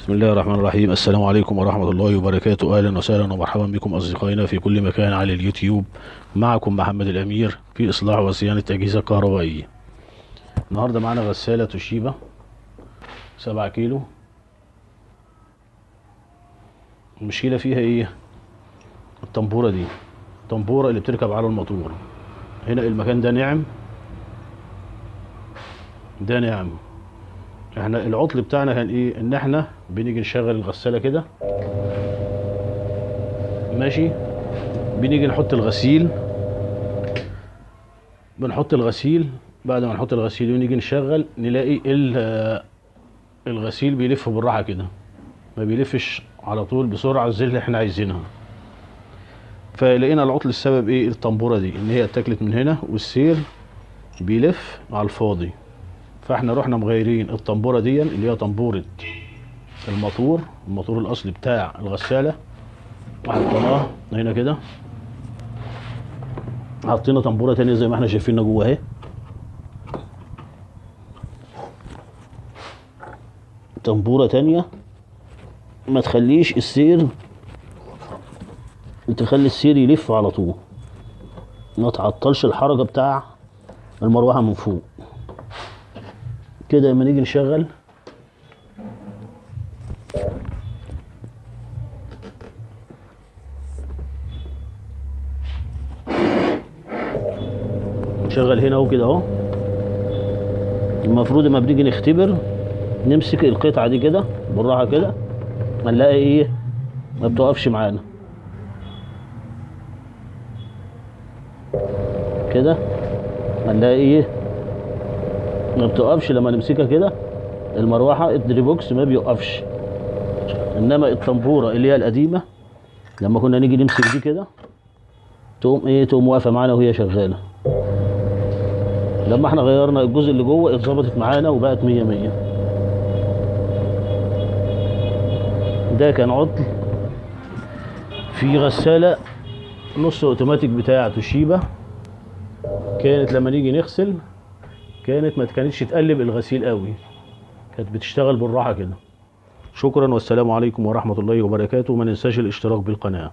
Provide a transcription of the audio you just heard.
بسم الله الرحمن الرحيم. السلام عليكم ورحمة الله وبركاته. أهلا وسهلا ومرحبا بكم أصدقائنا في كل مكان على اليوتيوب. معكم محمد الأمير في إصلاح وصيانة أجهزة كهربائية. النهاردة معنا غسالة توشيبا 7 كيلو. المشكلة فيها إيه؟ الطنبورة دي، الطنبورة اللي بتركب على الموتور. هنا المكان ده ناعم، ده ناعم. احنا العطل بتاعنا كان ايه؟ ان احنا بنيجي نشغل الغسالة كده ماشي، بنيجي نحط الغسيل، بنحط الغسيل. بعد ما نحط الغسيل ونيجي نشغل نلاقي الغسيل بيلف بالراحة كده، ما بيلفش على طول بسرعة زي اللي احنا عايزينها. فلقينا العطل السبب ايه؟ الطنبورة دي، ان هي اتاكلت من هنا والسير بيلف على الفاضي. فاحنا رحنا مغيرين الطنبورة دي اللي هي طنبورة الموتور الاصلي بتاع الغسالة، وحطيناه هنا كده. حطينا طنبورة تانية زي ما احنا شايفينها جوه اهي، طنبورة تانية ما تخليش السير، تخلي السير يلف على طول، ما تعطلش الحركة بتاع المروحة من فوق كده. لما نيجي نشغل نشغل هنا اهو كده اهو. المفروض لما بنيجي نختبر نمسك القطعة دي كده بالراحة كده، هنلاقي ايه؟ ما بتوقفش معانا كده، هنلاقي ايه؟ ما بتوقفش. لما نمسكها كده المروحة الدريبوكس ما بيوقفش. انما الطنبورة اللي هي القديمة لما كنا نيجي نمسك دي كده تقوم ايه؟ تقوم واقفة معانا وهي شغالة. لما احنا غيرنا الجزء اللي جوه اتظبطت معانا وبقت 100 100. ده كان عطل في غسالة نص اوتوماتيك بتاع توشيبا. كانت لما نيجي نغسل ما كانتش تقلب الغسيل قوي، كانت بتشتغل بالراحة كده. شكرا والسلام عليكم ورحمة الله وبركاته. ما ننساش الاشتراك بالقناة.